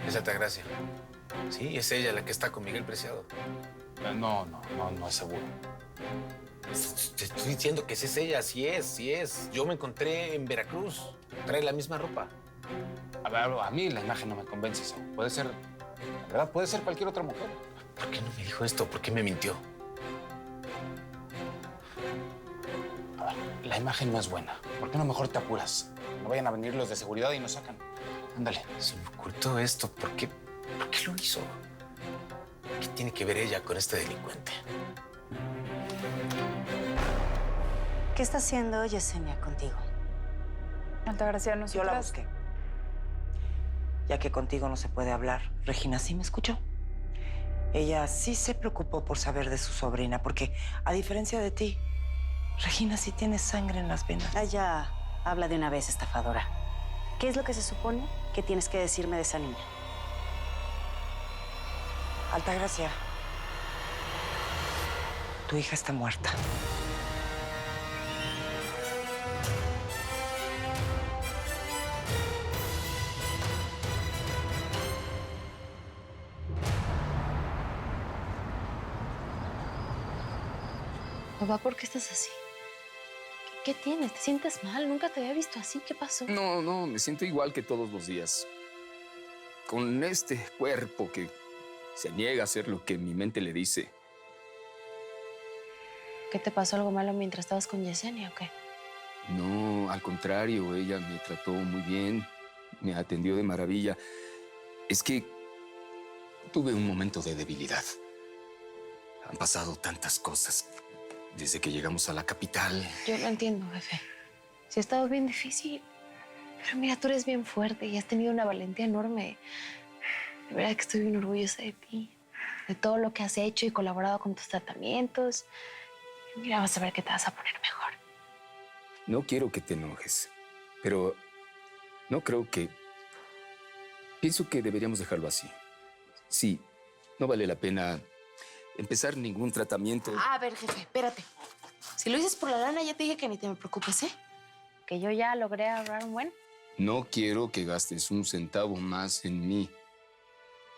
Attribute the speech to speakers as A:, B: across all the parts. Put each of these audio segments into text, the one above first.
A: Es Altagracia. Sí, es ella la que está con Miguel Preciado.
B: No es seguro.
A: Te estoy diciendo que sí es ella, sí es, sí es. Yo me encontré en Veracruz. Trae la misma ropa.
B: A ver, a mí la imagen no me convence, Saúl. Puede ser, la verdad, puede ser cualquier otra mujer.
A: ¿Por qué no me dijo esto? ¿Por qué me mintió?
B: A ver, la imagen no es buena. ¿Por qué no mejor te apuras? No vayan a venir los de seguridad y nos sacan. Ándale.
A: Se me ocultó esto. ¿Por qué lo hizo? ¿Qué tiene que ver ella con este delincuente?
C: ¿Qué está haciendo Yesenia contigo?
D: Altagracia,
E: Yo
D: nosotras...
E: la busqué. Ya que contigo no se puede hablar, Regina sí me escuchó. Ella sí se preocupó por saber de su sobrina, porque a diferencia de ti, Regina sí tiene sangre en las venas.
C: Ya, habla de una vez, estafadora. ¿Qué es lo que se supone que tienes que decirme de esa niña?
E: Altagracia, tu hija está muerta.
F: Papá, ¿por qué estás así? ¿Qué tienes? ¿Te sientes mal? Nunca te había visto así. ¿Qué pasó?
G: No, me siento igual que todos los días. Con este cuerpo que se niega a hacer lo que mi mente le dice.
F: ¿Qué te pasó algo malo mientras estabas con Yesenia o qué?
G: No, al contrario, ella me trató muy bien, me atendió de maravilla. Es que tuve un momento de debilidad. Han pasado tantas cosas desde que llegamos a la capital.
F: Yo lo entiendo, jefe. Sí ha estado bien difícil. Pero mira, tú eres bien fuerte y has tenido una valentía enorme. De verdad que estoy bien orgullosa de ti. De todo lo que has hecho y colaborado con tus tratamientos. Y mira, vas a ver que te vas a poner mejor.
G: No quiero que te enojes, pero no creo que... Pienso que deberíamos dejarlo así. Sí, no vale la pena empezar ningún tratamiento.
F: A ver, jefe, espérate. Si lo dices por la lana, ya te dije que ni te me preocupes, ¿eh? Que yo ya logré ahorrar un buen.
G: No quiero que gastes un centavo más en mí.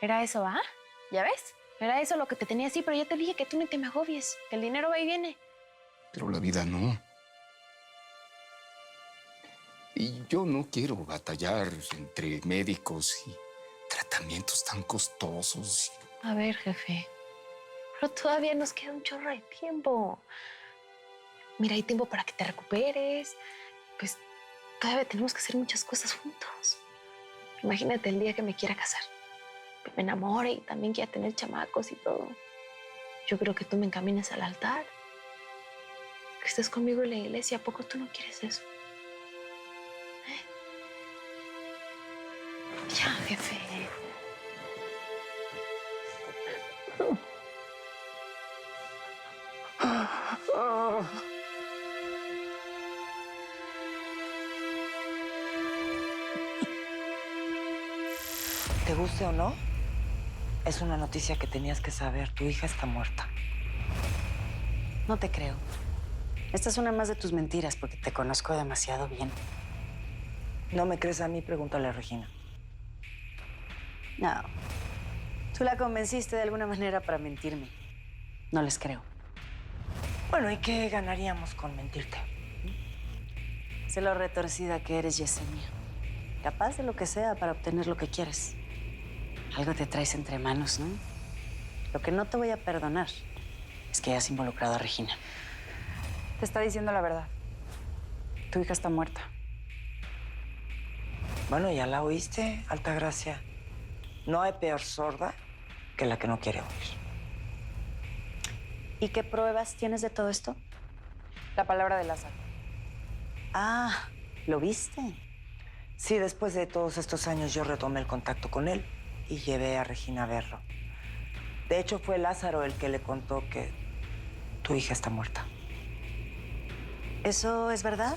F: Era eso, ¿ah? ¿Ya ves? Era eso lo que te tenía así, pero ya te dije que tú ni te me agobies, que el dinero va y viene.
G: Pero la vida no. Y yo no quiero batallar entre médicos y tratamientos tan costosos.
F: A ver, jefe, pero todavía nos queda un chorro de tiempo. Mira, hay tiempo para que te recuperes. Pues todavía tenemos que hacer muchas cosas juntos. Imagínate el día que me quiera casar, que me enamore y también quiera tener chamacos y todo. Yo creo que tú me encaminas al altar, que estés conmigo en la iglesia. ¿A poco tú no quieres eso? Ya, jefe.
E: Te guste o no, es una noticia que tenías que saber. Tu hija está muerta.
C: No te creo. Esta es una más de tus mentiras porque te conozco demasiado bien.
E: ¿No me crees a mí? Pregúntale a Regina.
C: No. Tú la convenciste de alguna manera para mentirme. No les creo.
E: Bueno, ¿y qué ganaríamos con mentirte?
C: Sé lo retorcida que eres, Yesenia. Capaz de lo que sea para obtener lo que quieres. Algo te traes entre manos, ¿no? Lo que no te voy a perdonar es que hayas involucrado a Regina.
D: Te está diciendo la verdad. Tu hija está muerta.
E: Bueno, ya la oíste, Altagracia. No hay peor sorda que la que no quiere oír.
C: ¿Y qué pruebas tienes de todo esto?
D: La palabra de Lázaro.
C: Ah, ¿lo viste?
E: Sí, después de todos estos años yo retomé el contacto con él y llevé a Regina a verlo. De hecho, fue Lázaro el que le contó que tu hija está muerta.
C: ¿Eso es verdad?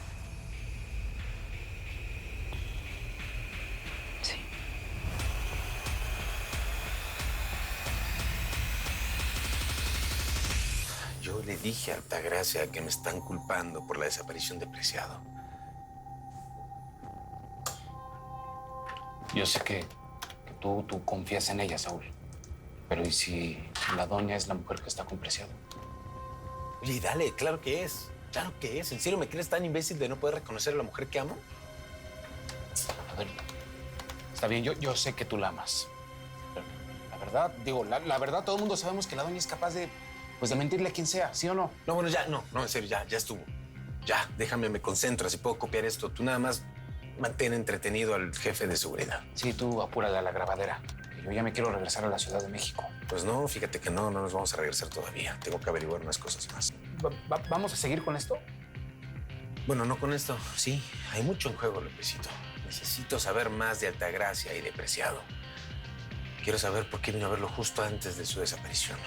D: Sí.
A: Yo le dije a Altagracia que me están culpando por la desaparición de Preciado.
B: Yo sé que tú confías en ella, Saúl. Pero ¿y si la doña es la mujer que está con Preciado?
A: Oye, dale, claro que es. Claro que es. ¿En serio me crees tan imbécil de no poder reconocer a la mujer que amo?
B: A ver, está bien, yo sé que tú la amas. Pero la verdad, la verdad, todo el mundo sabemos que la doña es capaz de mentirle a quien sea, ¿sí o no?
A: No, bueno, ya, no, en serio, ya estuvo. Ya, déjame, me concentro, si puedo copiar esto. Tú nada más mantén entretenido al jefe de seguridad.
B: Sí, tú apúrale a la grabadera. Yo ya me quiero regresar a la Ciudad de México.
A: Pues no, fíjate que no nos vamos a regresar todavía. Tengo que averiguar unas cosas más.
B: ¿Vamos a seguir con esto?
A: Bueno, no con esto. Sí, hay mucho en juego, Lópezito. Necesito saber más de Altagracia y de Preciado. Quiero saber por qué vino a verlo justo antes de su desaparición.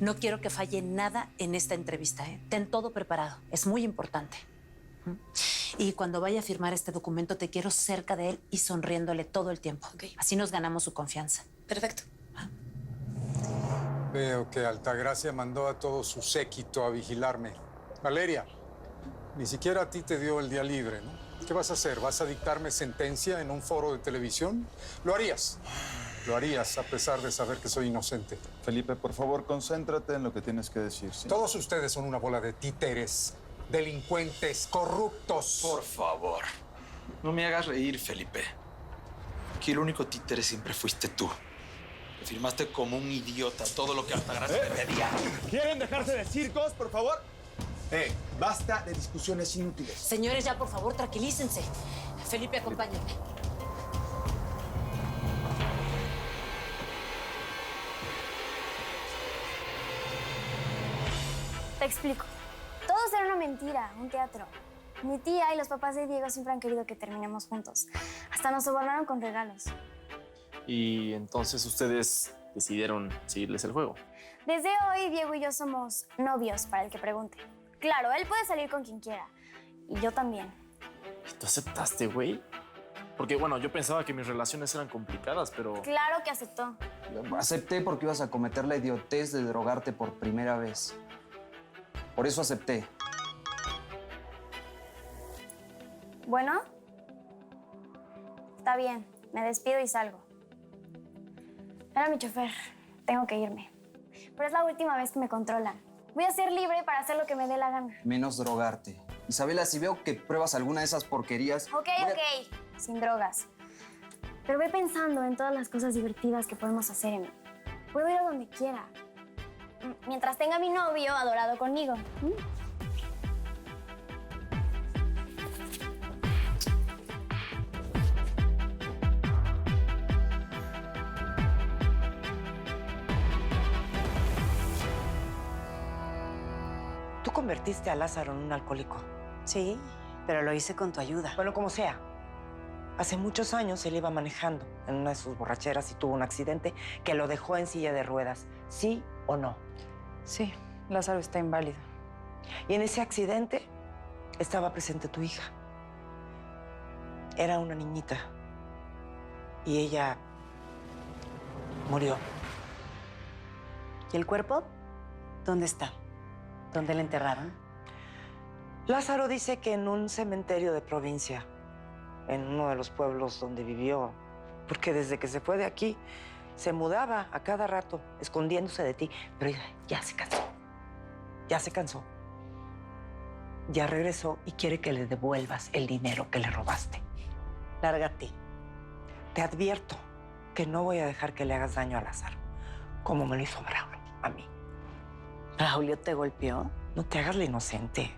C: No quiero que falle nada en esta entrevista, ¿eh? Ten todo preparado. Es muy importante. Y cuando vaya a firmar este documento, te quiero cerca de él y sonriéndole todo el tiempo.
F: Ok.
C: Así nos ganamos su confianza.
F: Perfecto.
H: Veo que Altagracia mandó a todo su séquito a vigilarme. Valeria, ni siquiera a ti te dio el día libre, ¿no? ¿Qué vas a hacer? ¿Vas a dictarme sentencia en un foro de televisión? Lo harías. Lo harías a pesar de saber que soy inocente.
I: Felipe, por favor, concéntrate en lo que tienes que decir. ¿Sí?
H: Todos ustedes son una bola de títeres, delincuentes, corruptos.
J: Por favor, no me hagas reír, Felipe. Aquí el único títere siempre fuiste tú. Te firmaste como un idiota todo lo que Altagracia te pedía.
K: ¿Quieren dejarse de circos, por favor? Basta de discusiones inútiles.
C: Señores, ya por favor, tranquilícense. Felipe, acompáñenme.
L: Te explico. Todo era una mentira, un teatro. Mi tía y los papás de Diego siempre han querido que terminemos juntos. Hasta nos sobornaron con regalos.
M: Y entonces ustedes decidieron seguirles el juego.
L: Desde hoy, Diego y yo somos novios, para el que pregunte. Claro, él puede salir con quien quiera. Y yo también.
M: ¿Tú aceptaste, güey? Porque, bueno, yo pensaba que mis relaciones eran complicadas, pero...
L: Claro que aceptó.
N: Acepté porque ibas a cometer la idiotez de drogarte por primera vez. Por eso acepté.
L: Bueno, está bien. Me despido y salgo. Era mi chofer. Tengo que irme. Pero es la última vez que me controlan. Voy a ser libre para hacer lo que me dé la gana.
N: Menos drogarte. Isabela, si veo que pruebas alguna de esas porquerías...
L: Ok. Sin drogas. Pero voy pensando en todas las cosas divertidas que podemos hacer. Puedo ir a donde quiera. Mientras tenga a mi novio adorado conmigo.
E: Tú convertiste a Lázaro en un alcohólico.
C: Sí, pero lo hice con tu ayuda.
E: Bueno, como sea. Hace muchos años él iba manejando en una de sus borracheras y tuvo un accidente que lo dejó en silla de ruedas. ¿Sí o no?
D: Sí, Lázaro está inválido.
E: Y en ese accidente estaba presente tu hija. Era una niñita. Y ella murió.
C: ¿Y el cuerpo? ¿Dónde está? ¿Dónde la enterraron?
E: Lázaro dice que en un cementerio de provincia, en uno de los pueblos donde vivió, porque desde que se fue de aquí, se mudaba a cada rato, escondiéndose de ti. Pero ya se cansó. Ya se cansó. Ya regresó y quiere que le devuelvas el dinero que le robaste.
C: Lárgate.
E: Te advierto que no voy a dejar que le hagas daño a Lázaro, como me lo hizo Braulio a mí.
C: ¿Braulio te golpeó?
E: No te hagas la inocente.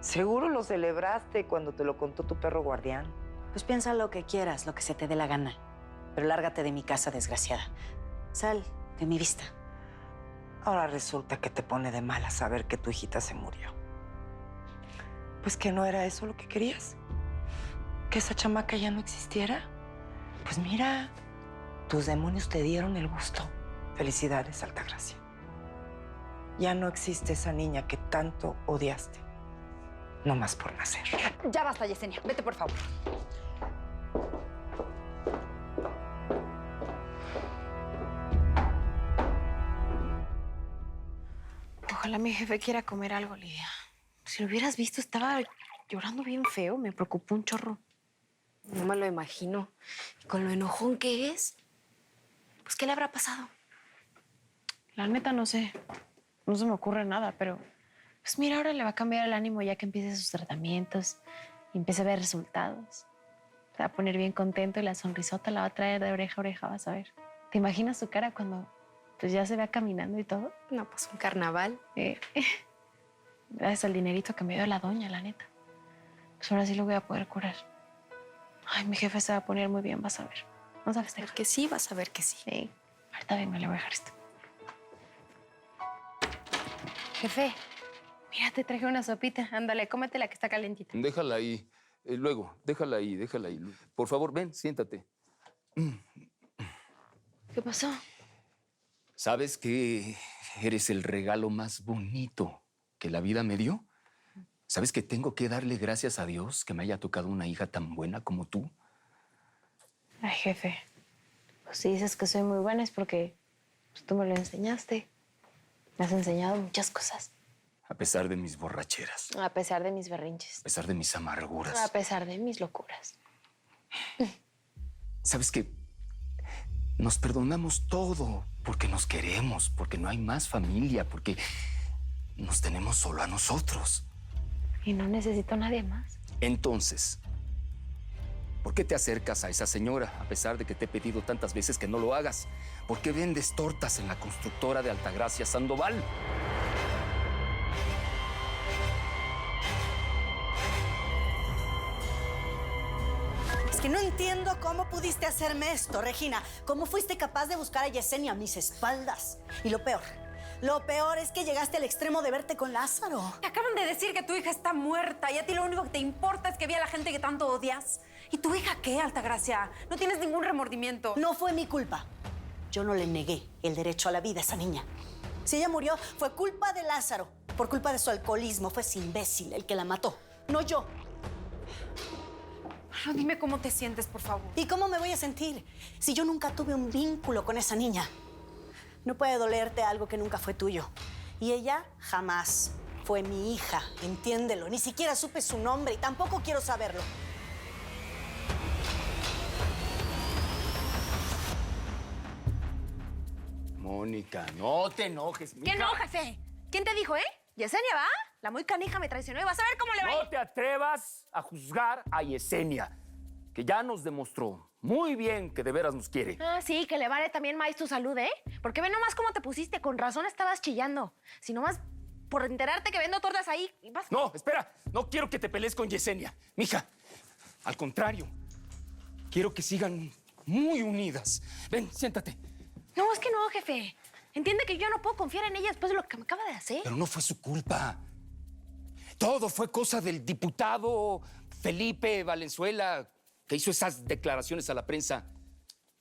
E: Seguro lo celebraste cuando te lo contó tu perro guardián.
C: Pues piensa lo que quieras, lo que se te dé la gana. Pero lárgate de mi casa, desgraciada. Sal de mi vista.
E: Ahora resulta que te pone de mala saber que tu hijita se murió. Pues que no era eso lo que querías. Que esa chamaca ya no existiera. Pues mira, Tus demonios te dieron el gusto. Felicidades, Altagracia. Ya no existe esa niña que tanto odiaste. No más por nacer.
D: Ya basta, Yesenia. Vete, por favor.
F: Ojalá mi jefe quiera comer algo, Lidia. Si lo hubieras visto, estaba llorando bien feo. Me preocupó un chorro. No me lo imagino. Y con lo enojón que es, pues, ¿qué le habrá pasado? La neta, no sé. No se me ocurre nada, pero... Pues mira, ahora le va a cambiar el ánimo ya que empiece sus tratamientos y empiece a ver resultados. Se va a poner bien contento y la sonrisota la va a traer de oreja a oreja, vas a ver. ¿Te imaginas su cara cuando pues, ya se vea caminando y todo? No, pues un carnaval. Gracias al dinerito que me dio la doña, la neta. Pues ahora sí lo voy a poder curar. Ay, mi jefe se va a poner muy bien, vas a ver. Vamos a festejar. Que sí, vas a ver que sí. Sí. Ahorita vengo, le voy a dejar esto. Jefe, mira, te traje una sopita. Ándale, cómetela que está calentita.
G: Déjala ahí. Luego, déjala ahí, déjala ahí. Por favor, ven, siéntate.
F: ¿Qué pasó?
G: ¿Sabes que eres el regalo más bonito que la vida me dio? ¿Sabes que tengo que darle gracias a Dios que me haya tocado una hija tan buena como tú?
F: Ay, jefe. Pues si dices que soy muy buena es porque pues, tú me lo enseñaste. Me has enseñado muchas cosas.
G: A pesar de mis borracheras,
F: A pesar de mis berrinches.
G: a pesar de mis amarguras.
F: A pesar de mis locuras.
G: ¿Sabes que nos perdonamos todo porque nos queremos, porque no hay más familia, porque nos tenemos solo a nosotros?
F: Y no necesito a nadie más.
G: Entonces, ¿por qué te acercas a esa señora a pesar de que te he pedido tantas veces que no lo hagas? ¿Por qué vendes tortas en la constructora de Altagracia Sandoval?
O: Es que no entiendo cómo pudiste hacerme esto, Regina. ¿Cómo fuiste capaz de buscar a Yesenia a mis espaldas? Y lo peor es que llegaste al extremo de verte con Lázaro.
P: Te acaban de decir que tu hija está muerta y a ti lo único que te importa es que vea a la gente que tanto odias. ¿Y tu hija qué, Altagracia? No tienes ningún remordimiento.
O: No fue mi culpa. Yo no le negué el derecho a la vida a esa niña. Si ella murió, fue culpa de Lázaro. Por culpa de su alcoholismo, fue ese imbécil el que la mató, no yo.
P: No, dime cómo te sientes, por favor.
O: ¿Y cómo me voy a sentir si yo nunca tuve un vínculo con esa niña? No puede dolerte algo que nunca fue tuyo. Y ella jamás fue mi hija, entiéndelo. Ni siquiera supe su nombre y tampoco quiero saberlo.
G: Mónica, no te enojes, mija.
F: ¿Qué no, jefe? ¿Quién te dijo, Yesenia, ¿va? La muy canija me traicionó y vas a ver cómo le va.
G: No te atrevas a juzgar a Yesenia, que ya nos demostró muy bien que de veras nos quiere.
F: Ah, sí, que le vale también más tu salud, Porque ve nomás cómo te pusiste. Con razón estabas chillando. Si nomás por enterarte que vendo tortas ahí... vas...
G: No, espera. No quiero que te pelees con Yesenia. Mija, al contrario. Quiero que sigan muy unidas. Ven, siéntate.
F: No, es que no, jefe. Entiende que yo no puedo confiar en ella después de lo que me acaba de hacer.
G: Pero no fue su culpa. Todo fue cosa del diputado Felipe Valenzuela, que hizo esas declaraciones a la prensa.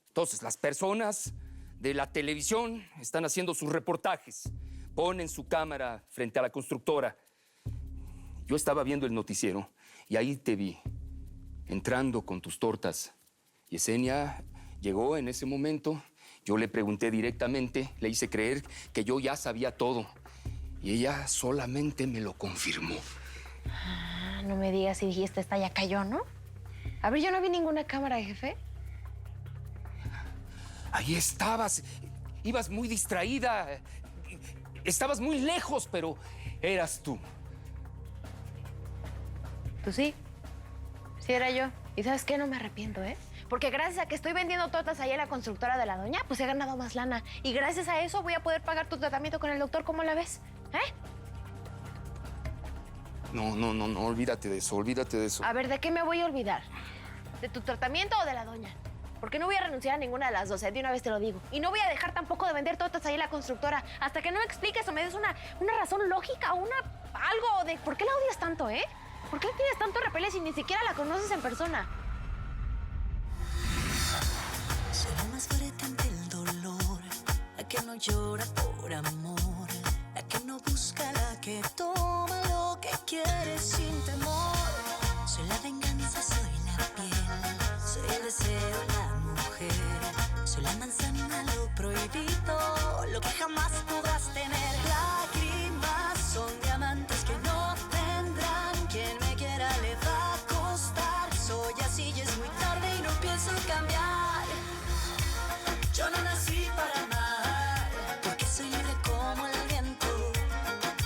G: Entonces, las personas de la televisión están haciendo sus reportajes. Ponen su cámara frente a la constructora. Yo estaba viendo el noticiero y ahí te vi, entrando con tus tortas. Yesenia llegó en ese momento. Yo le pregunté directamente, le hice creer que yo ya sabía todo. Y ella solamente me lo confirmó.
F: Ah, no me digas si dijiste, esta ya cayó, ¿no? A ver, yo no vi ninguna cámara, jefe.
G: Ahí estabas. Ibas muy distraída. Estabas muy lejos, pero eras tú.
F: Pues sí. Sí era yo. ¿Y sabes qué? No me arrepiento, Porque gracias a que estoy vendiendo tortas ahí en la constructora de la doña, pues he ganado más lana. Y gracias a eso voy a poder pagar tu tratamiento con el doctor. ¿Cómo la ves?
G: No, olvídate de eso,
F: A ver, ¿de qué me voy a olvidar? ¿De tu tratamiento o de la doña? Porque no voy a renunciar a ninguna de las dos, de una vez te lo digo. Y no voy a dejar tampoco de vender tortas ahí en la constructora hasta que no me expliques o me des una razón lógica o algo de por qué la odias tanto, ¿Por qué tienes tanto repele si ni siquiera la conoces en persona?
O: Soy la más fuerte
Q: la que no llora por amor, la que no busca, la que toma lo que quiere sin temor. Soy la venganza, soy la piel, soy el deseo, la mujer, soy la manzana, lo prohibido, lo que jamás podrás tener. Lágrimas son diamantes que no tendrán, quien me quiera le va a costar. Soy así y es muy tarde y no pienso cambiar. Yo no nací para amar, porque soy libre como el viento.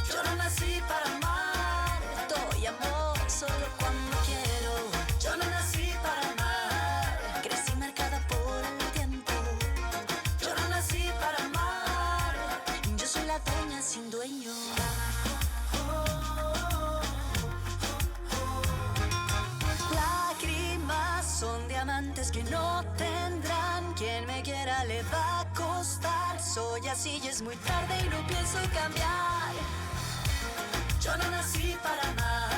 Q: Yo no nací para amar, doy amor solo cuando quiero. Yo no nací para amar, crecí marcada por el tiempo. Yo no nací para amar, yo soy la dueña sin dueño. Lágrimas son diamantes que no tendrán, quien me quiera le va a costar. Soy así y es muy tarde y no pienso cambiar. Yo no nací para amar.